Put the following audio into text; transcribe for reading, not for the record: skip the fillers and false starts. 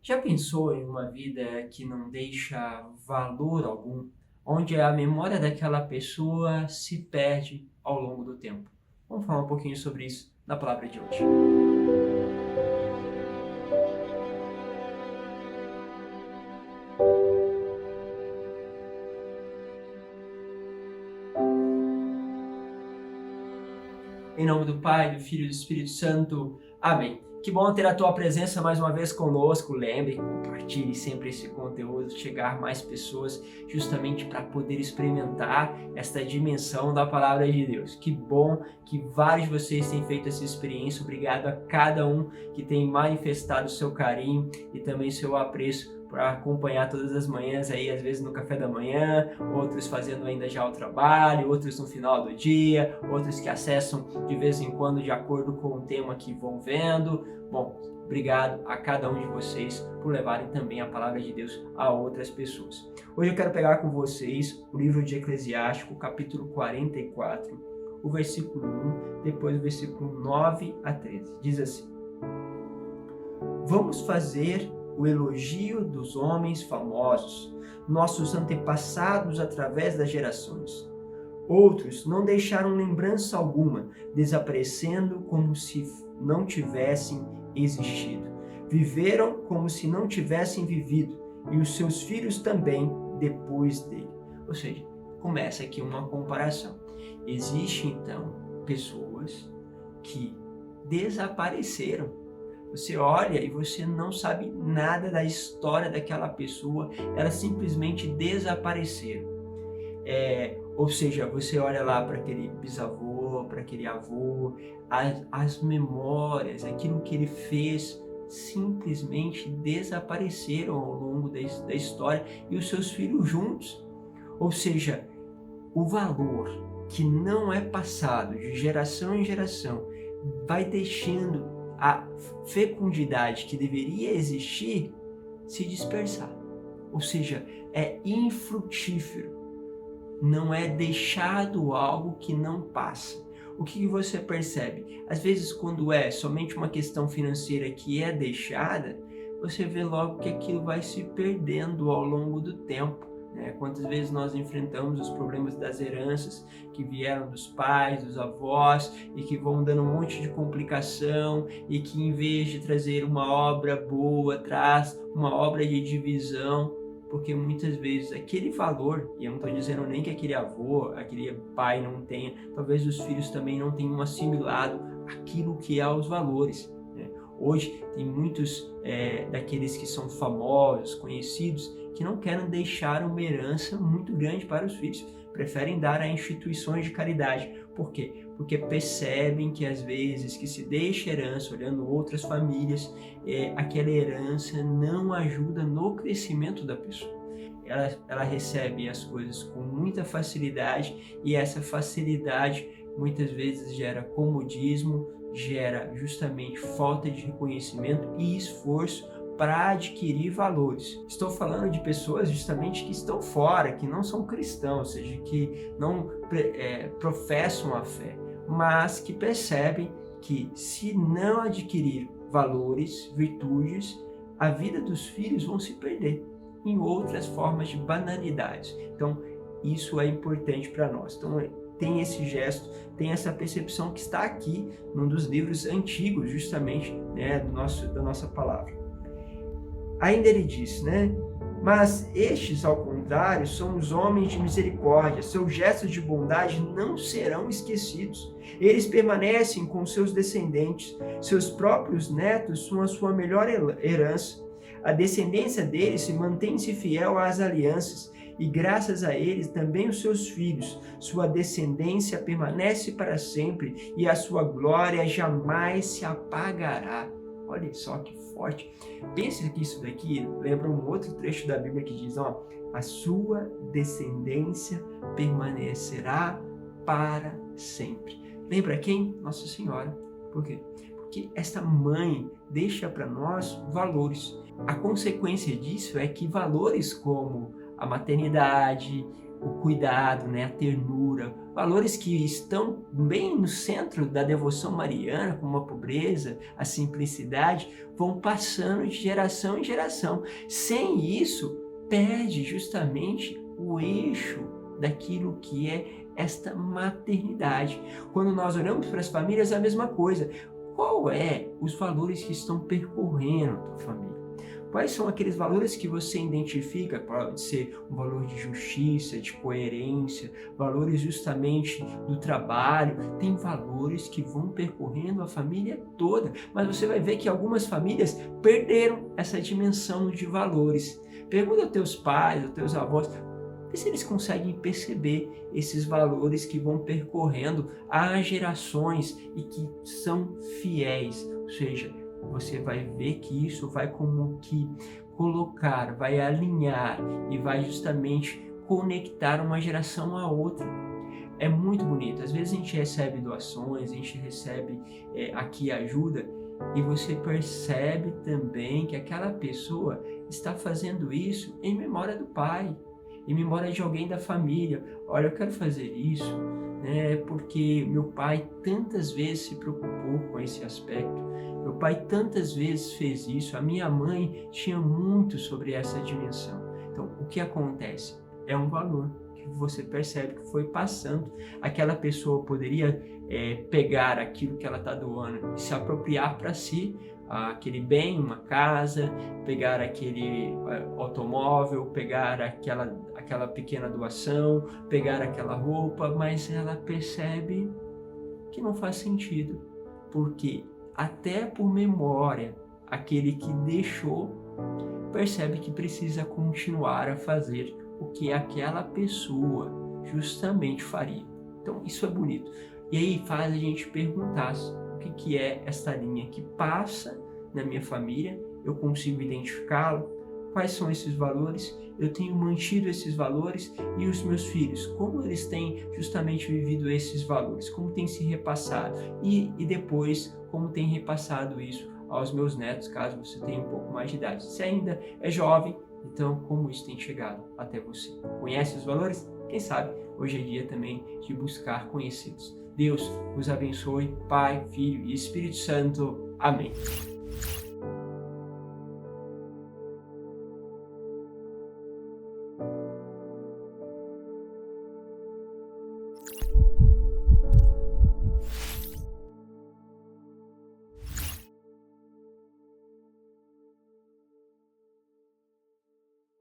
Já pensou em uma vida que não deixa valor algum, onde a memória daquela pessoa se perde ao longo do tempo? Vamos falar um pouquinho sobre isso na palavra de hoje. Em nome do Pai, do Filho e do Espírito Santo. Amém. Que bom ter a tua presença mais uma vez conosco. Lembre, compartilhe sempre esse conteúdo, chegar a mais pessoas, justamente para poder experimentar esta dimensão da palavra de Deus. Que bom que vários de vocês têm feito essa experiência. Obrigado a cada um que tem manifestado o seu carinho e também seu apreço para acompanhar todas as manhãs aí, às vezes no café da manhã, outros fazendo ainda já o trabalho, outros no final do dia, outros que acessam de vez em quando de acordo com o tema que vão vendo. Bom, obrigado a cada um de vocês por levarem também a palavra de Deus a outras pessoas. Hoje eu quero pegar com vocês o livro de Eclesiástico, capítulo 44, o versículo 1, depois o versículo 9 a 13. Diz assim: Vamos fazer o elogio dos homens famosos, nossos antepassados através das gerações. Outros não deixaram lembrança alguma, desaparecendo como se não tivessem existido. Viveram como se não tivessem vivido, e os seus filhos também depois dele. Ou seja, começa aqui uma comparação. Existem então pessoas que desapareceram. Você olha e você não sabe nada da história daquela pessoa, elas simplesmente desapareceram. Ou seja, você olha lá para aquele bisavô, para aquele avô, as memórias, aquilo que ele fez, simplesmente desapareceram ao longo da história e os seus filhos juntos. Ou seja, o valor que não é passado de geração em geração vai deixando a fecundidade que deveria existir se dispersar. Ou seja, é infrutífero. Não é deixado algo que não passa. O que você percebe? Às vezes, quando é somente uma questão financeira que é deixada, você vê logo que aquilo vai se perdendo ao longo do tempo. Quantas vezes nós enfrentamos os problemas das heranças que vieram dos pais, dos avós e que vão dando um monte de complicação e que em vez de trazer uma obra boa, traz uma obra de divisão, porque muitas vezes aquele valor, e eu não estou dizendo nem que aquele avô, aquele pai não tenha, talvez os filhos também não tenham assimilado aquilo que é os valores. Hoje tem muitos daqueles que são famosos, conhecidos, que não querem deixar uma herança muito grande para os filhos, preferem dar a instituições de caridade. Por quê? Porque percebem que às vezes que se deixa herança, olhando outras famílias, aquela herança não ajuda no crescimento da pessoa. Ela recebe as coisas com muita facilidade e essa facilidade muitas vezes gera comodismo, gera justamente falta de reconhecimento e esforço para adquirir valores. Estou falando de pessoas justamente que estão fora, que não são cristãos, ou seja, que não professam a fé, mas que percebem que se não adquirir valores, virtudes, a vida dos filhos vão se perder em outras formas de banalidades. Então, isso é importante para nós. Então, tem esse gesto, tem essa percepção que está aqui num dos livros antigos, justamente, da nossa palavra. Ainda ele diz, mas estes, ao contrário, são os homens de misericórdia, seus gestos de bondade não serão esquecidos. Eles permanecem com seus descendentes, seus próprios netos são a sua melhor herança. A descendência deles se mantém-se fiel às alianças, e graças a eles também os seus filhos. Sua descendência permanece para sempre, e a sua glória jamais se apagará. Olha só que forte. Pense que isso daqui lembra um outro trecho da Bíblia que diz, a sua descendência permanecerá para sempre. Lembra quem? Nossa Senhora. Por quê? Porque esta mãe deixa para nós valores. A consequência disso é que valores como a maternidade, o cuidado, né, a ternura, valores que estão bem no centro da devoção mariana, como a pobreza, a simplicidade, vão passando de geração em geração. Sem isso, perde justamente o eixo daquilo que é esta maternidade. Quando nós olhamos para as famílias, é a mesma coisa. Qual é os valores que estão percorrendo a tua família? Quais são aqueles valores que você identifica? Pode ser um valor de justiça, de coerência, valores justamente do trabalho. Tem valores que vão percorrendo a família toda, mas você vai ver que algumas famílias perderam essa dimensão de valores. Pergunta aos teus pais, aos teus avós, vê se eles conseguem perceber esses valores que vão percorrendo as gerações e que são fiéis, ou seja, você vai ver que isso vai como que colocar, vai alinhar e vai justamente conectar uma geração à outra. É muito bonito. Às vezes a gente recebe doações, a gente recebe aqui ajuda e você percebe também que aquela pessoa está fazendo isso em memória do pai, em memória de alguém da família. Olha, eu quero fazer isso, né, porque meu pai tantas vezes se preocupou com esse aspecto. Meu pai tantas vezes fez isso, a minha mãe tinha muito sobre essa dimensão. Então, o que acontece? É um valor que você percebe que foi passando. Aquela pessoa poderia pegar aquilo que ela está doando e se apropriar para si, aquele bem, uma casa, pegar aquele automóvel, pegar aquela pequena doação, pegar aquela roupa, mas ela percebe que não faz sentido, porque até por memória, aquele que deixou percebe que precisa continuar a fazer o que aquela pessoa justamente faria. Então isso é bonito. E aí faz a gente perguntar o que é esta linha que passa na minha família, eu consigo identificá-lo, quais são esses valores, eu tenho mantido esses valores, e os meus filhos, como eles têm justamente vivido esses valores, como tem se repassado, e depois como tem repassado isso aos meus netos, caso você tenha um pouco mais de idade. Se ainda é jovem, então como isso tem chegado até você? Conhece os valores? Quem sabe hoje é dia também de buscar conhecê-los. Deus os abençoe, Pai, Filho e Espírito Santo. Amém.